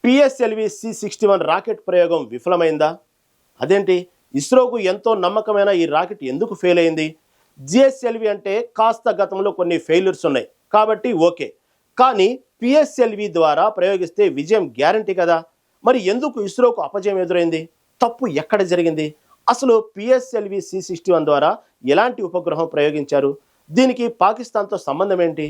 PSLV C61 rocket ప్రయోగం విఫలమైందా? అదేంటి, ఇస్రోకు ఎంతో నమ్మకమైన ఈ రాకెట్ ఎందుకు ఫెయిల్ అయింది? జిఎస్ఎల్వి అంటే కాస్త గతంలో కొన్ని ఫెయిల్యూర్స్ ఉన్నాయి కాబట్టి ఓకే, కానీ పిఎస్ఎల్వి ద్వారా ప్రయోగిస్తే విజయం గ్యారంటీ కదా. మరి ఎందుకు ఇస్రోకు అపజయం ఎదురైంది? తప్పు ఎక్కడ జరిగింది? అసలు పిఎస్ఎల్వి C61 ద్వారా ఎలాంటి ఉపగ్రహం ప్రయోగించారు? దీనికి పాకిస్తాన్తో సంబంధం ఏంటి?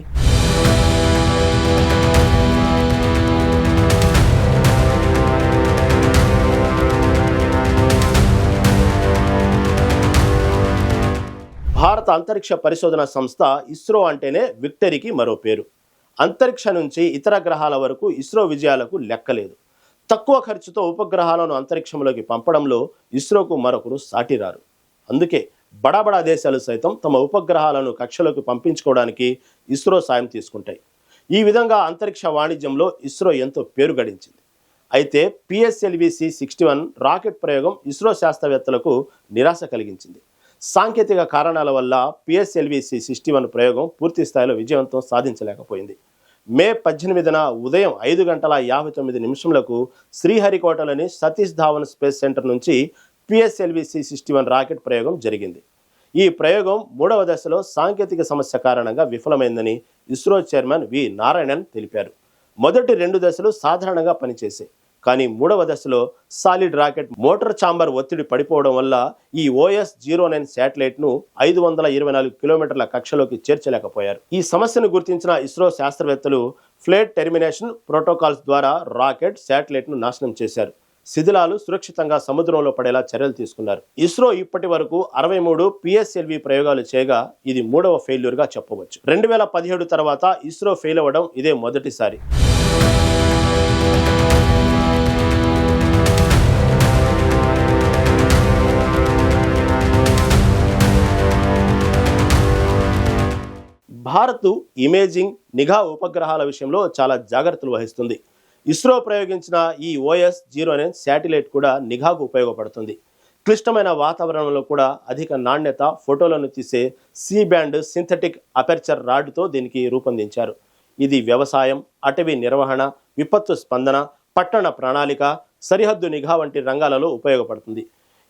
భారత అంతరిక్ష పరిశోధన సంస్థ ఇస్రో అంటేనే విక్టరీకి మరో పేరు. అంతరిక్ష నుంచి ఇతర గ్రహాల వరకు ఇస్రో విజయాలకు లెక్కలేదు. తక్కువ ఖర్చుతో ఉపగ్రహాలను అంతరిక్షంలోకి పంపడంలో ఇస్రోకు మరొకరు సాటిరారు. అందుకే బడాబడా దేశాలు సైతం తమ ఉపగ్రహాలను కక్షలోకి పంపించుకోవడానికి ఇస్రో సాయం తీసుకుంటాయి. ఈ విధంగా అంతరిక్ష వాణిజ్యంలో ఇస్రో ఎంతో పేరు గడించింది. అయితే పిఎస్ఎల్వి C61 రాకెట్ ప్రయోగం ఇస్రో శాస్త్రవేత్తలకు నిరాశ కలిగించింది. సాంకేతిక కారణాల వల్ల పిఎస్ఎల్వి C61 ప్రయోగం పూర్తి స్థాయిలో విజయవంతం సాధించలేకపోయింది. మే 18న ఉదయం 5:59 శ్రీహరికోటలోని సతీష్ ధావన్ స్పేస్ సెంటర్ నుంచి పిఎస్ఎల్వి C61 రాకెట్ ప్రయోగం జరిగింది. ఈ ప్రయోగం 3వ దశలో సాంకేతిక సమస్య కారణంగా విఫలమైందని ఇస్రో చైర్మన్ వి నారాయణన్ తెలిపారు. మొదటి 2 దశలు సాధారణంగా పనిచేశాయి, కానీ 3వ దశలో సాలిడ్ రాకెట్ మోటార్ ఛాంబర్ ఒత్తిడి పడిపోవడం వల్ల ఈ OS-09 శాటిలైట్ ను 524 కిలోమీటర్ల కక్షలోకి చేర్చలేకపోయారు. ఈ సమస్యను గుర్తించిన ఇస్రో శాస్త్రవేత్తలు ఫ్లైట్ టెర్మినేషన్ ప్రోటోకాల్స్ ద్వారా రాకెట్ శాటిలైట్ ను నాశనం చేశారు. శిథిలాలు సురక్షితంగా సముద్రంలో పడేలా చర్యలు తీసుకున్నారు. ఇస్రో ఇప్పటి వరకు 63 పిఎస్ఎల్వి ప్రయోగాలు చేయగా ఇది 3వ ఫెయిల్యూర్ గా చెప్పవచ్చు. 2017 తర్వాత ఇస్రో ఫెయిల్ అవ్వడం ఇదే మొదటిసారి. భారత్ ఇమేజింగ్, నిఘా ఉపగ్రహాల విషయంలో చాలా జాగ్రత్తలు వహిస్తుంది. ఇస్రో ప్రయోగించిన ఈ OS-09 శాటిలైట్ కూడా నిఘాకు ఉపయోగపడుతుంది. క్లిష్టమైన వాతావరణంలో కూడా అధిక నాణ్యత ఫోటోలను తీసే C బ్యాండ్ సింథటిక్ అపెర్చర్ రాడ్తో దీనికి రూపొందించారు. ఇది వ్యవసాయం, అటవీ నిర్వహణ, విపత్తు స్పందన, పట్టణ ప్రణాళిక, సరిహద్దు నిఘా వంటి రంగాలలో ఉపయోగపడుతుంది.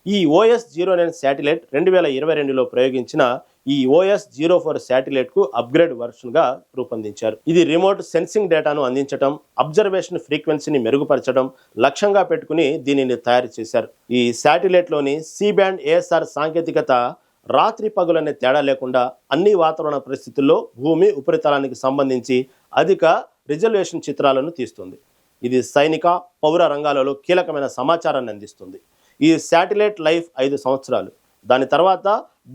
ఈ OS-09 శాటిలైట్ 2022లో ప్రయోగించిన ఈ OS-04 శాటిలైట్ కు అప్గ్రేడ్ వర్షన్ గా రూపొందించారు. ఇది రిమోట్ సెన్సింగ్ డేటాను అందించడం, అబ్జర్వేషన్ ఫ్రీక్వెన్సీని మెరుగుపరచడం లక్ష్యంగా పెట్టుకుని దీనిని తయారు చేశారు. ఈ శాటిలైట్ లోని C బ్యాండ్ ASR సాంకేతికత రాత్రి పగులనే తేడా లేకుండా అన్ని వాతావరణ పరిస్థితుల్లో భూమి ఉపరితలానికి సంబంధించి అధిక రిజల్యూషన్ చిత్రాలను తీస్తుంది. ఇది సైనిక, పౌర రంగాలలో కీలకమైన సమాచారాన్ని అందిస్తుంది. ఈ శాటిలైట్ లైఫ్ 5 సంవత్సరాలు. దాని తర్వాత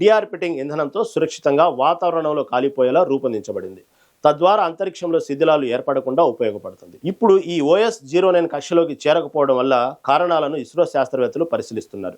డిఆర్పిటింగ్ ఇంధనంతో సురక్షితంగా వాతావరణంలో కాలిపోయేలా రూపొందించబడింది. తద్వారా అంతరిక్షంలో శిథిలాలు ఏర్పడకుండా ఉపయోగపడుతుంది. ఇప్పుడు ఈ OS-09 కక్షలోకి చేరకపోవడం వల్ల కారణాలను ఇస్రో శాస్త్రవేత్తలు పరిశీలిస్తున్నారు.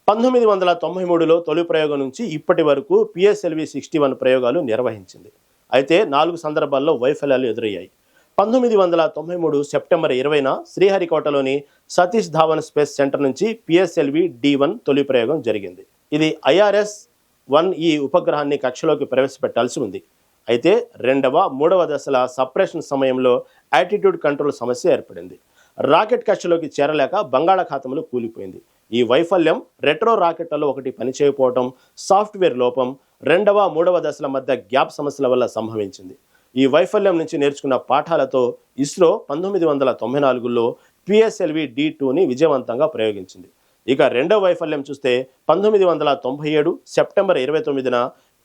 పంతొమ్మిది 1993లో తొలి ప్రయోగం నుంచి ఇప్పటి వరకు పిఎస్ఎల్వి C61 ప్రయోగాలు నిర్వహించింది. అయితే 4 సందర్భాల్లో వైఫల్యాలు ఎదురయ్యాయి. 1993 సెప్టెంబర్ 20న శ్రీహరికోటలోని సతీష్ ధావన్ స్పేస్ సెంటర్ నుంచి పిఎస్ఎల్వి D1 తొలి ప్రయోగం జరిగింది. ఇది IRS-1E ఉపగ్రహాన్ని కక్షలోకి ప్రవేశపెట్టాల్సి ఉంది. అయితే 2వ, 3వ దశల సపరేషన్ సమయంలో యాటిట్యూడ్ కంట్రోల్ సమస్య ఏర్పడింది. రాకెట్ కక్షలోకి చేరలేక బంగాళాఖాతంలో కూలిపోయింది. ఈ వైఫల్యం రెట్రో రాకెట్లలో ఒకటి పనిచేయకపోవడం, సాఫ్ట్వేర్ లోపం, 2వ, 3వ దశల మధ్య గ్యాప్ సమస్యల వల్ల సంభవించింది. ఈ వైఫల్యం నుంచి నేర్చుకున్న పాఠాలతో ఇస్రో 1994లో పిఎస్ఎల్వి D2ని విజయవంతంగా ప్రయోగించింది. ఇక 2వ వైఫల్యం చూస్తే 1997 సెప్టెంబర్ 29న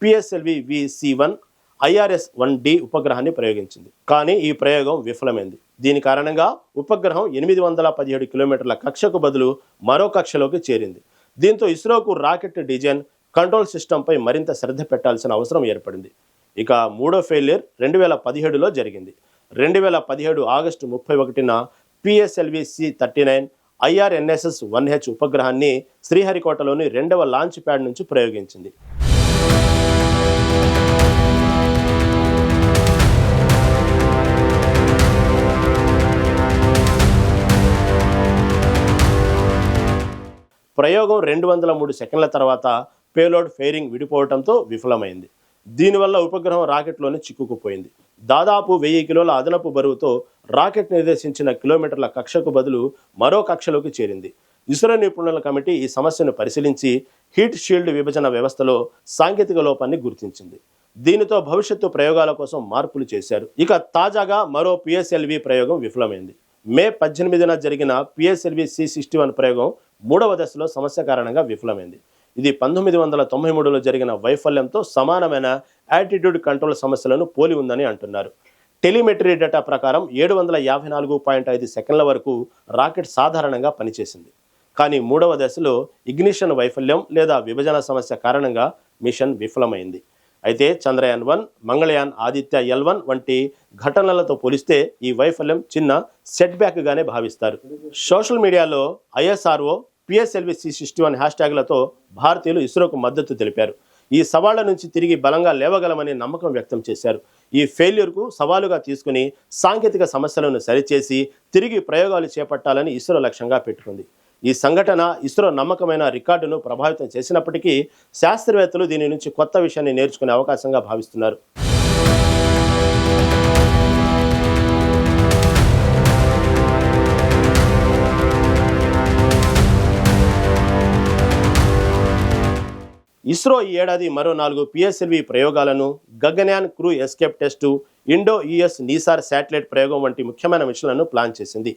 పిఎస్ఎల్వి VC1 IRS-1D ఉపగ్రహాన్ని ప్రయోగించింది. కానీ ఈ ప్రయోగం విఫలమైంది. దీని కారణంగా ఉపగ్రహం 817 కిలోమీటర్ల కక్షకు బదులు మరో కక్షలోకి చేరింది. దీంతో ఇస్రోకు రాకెట్ డిజైన్, కంట్రోల్ సిస్టంపై మరింత శ్రద్ధ పెట్టాల్సిన అవసరం ఏర్పడింది. ఇక 3వ ఫెయిల్యూర్ 2017లో జరిగింది. 2017 ఆగస్టు 31న పిఎస్ఎల్వి C39 IRNSS-1H ఉపగ్రహాన్ని శ్రీహరికోటలోని 2వ లాంచ్ ప్యాడ్ నుంచి ప్రయోగించింది. ప్రయోగం 203 సెకండ్ల తర్వాత పేలోడ్ ఫెయిరింగ్ విడిపోవడంతో విఫలమైంది. దీనివల్ల ఉపగ్రహం రాకెట్లోనే చిక్కుకుపోయింది. దాదాపు 1000 కిలోల అదనపు బరువుతో రాకెట్ నిర్దేశించిన కిలోమీటర్ల కక్షకు బదులు మరో కక్షలోకి చేరింది. ఇస్రో నిపుణుల కమిటీ ఈ సమస్యను పరిశీలించి హీట్ షీల్డ్ విభజన వ్యవస్థలో సాంకేతిక లోపాన్ని గుర్తించింది. దీనితో భవిష్యత్తు ప్రయోగాల కోసం మార్పులు చేశారు. ఇక తాజాగా మరో పిఎస్ఎల్వి ప్రయోగం విఫలమైంది. మే 18న జరిగిన పిఎస్ఎల్వి C61 ప్రయోగం 3వ దశలో సమస్య కారణంగా విఫలమైంది. ఇది 1993లో జరిగిన వైఫల్యంతో సమానమైన యాటిట్యూడ్ కంట్రోల్ సమస్యలను పోలి ఉందని అంటున్నారు. టెలిమెట్రీ డేటా ప్రకారం 754.5 సెకండ్ల వరకు రాకెట్ సాధారణంగా పనిచేసింది. కానీ 3వ దశలో ఇగ్నిషన్ వైఫల్యం లేదా విభజన సమస్య కారణంగా మిషన్ విఫలమైంది. అయితే చంద్రయాన్-1, మంగళయాన్ ఆదిత్య L1 వంటి ఘటనలతో పోలిస్తే ఈ వైఫల్యం చిన్న సెట్ బ్యాక్గానే భావిస్తారు. సోషల్ మీడియాలో ISRO పిఎస్ఎల్వి C61 హ్యాష్ట్యాగ్లతో భారతీయులు ఇస్రోకు మద్దతు తెలిపారు. ఈ సవాళ్ల నుంచి తిరిగి బలంగా లేవగలమని నమ్మకం వ్యక్తం చేశారు. ఈ ఫెయిల్యూర్కు సవాలుగా తీసుకుని సాంకేతిక సమస్యలను సరిచేసి తిరిగి ప్రయోగాలు చేపట్టాలని ఇస్రో లక్ష్యంగా పెట్టుకుంది. ఈ సంఘటన ఇస్రో నమ్మకమైన రికార్డును ప్రభావితం చేసినప్పటికీ శాస్త్రవేత్తలు దీని నుంచి కొత్త విషయాన్ని నేర్చుకునే అవకాశంగా భావిస్తున్నారు. ఇస్రో ఈ ఏడాది మరో 4 పిఎస్ఎల్వి ప్రయోగాలను, Gaganyaan crew escape test, Indo US NISAR satellite ప్రయోగం వంటి ముఖ్యమైన మిషన్లను ప్లాన్ చేసింది.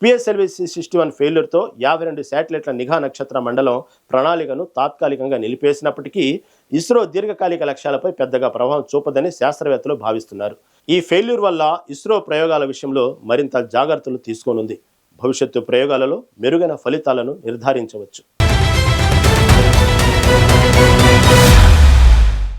పిఎస్ఎల్వి C61 ఫెయిల్యూర్తో 52 శాటిలైట్ల నిఘా నక్షత్ర మండలం ప్రణాళికను తాత్కాలికంగా నిలిపేసినప్పటికీ ఇస్రో దీర్ఘకాలిక లక్ష్యాలపై పెద్దగా ప్రభావం చూపదని శాస్త్రవేత్తలు భావిస్తున్నారు. ఈ ఫెయిల్యూర్ వల్ల ఇస్రో ప్రయోగాల విషయంలో మరింత జాగ్రత్తలు తీసుకోనుంది. భవిష్యత్తు ప్రయోగాలలో మెరుగైన ఫలితాలను నిర్ధారించవచ్చు.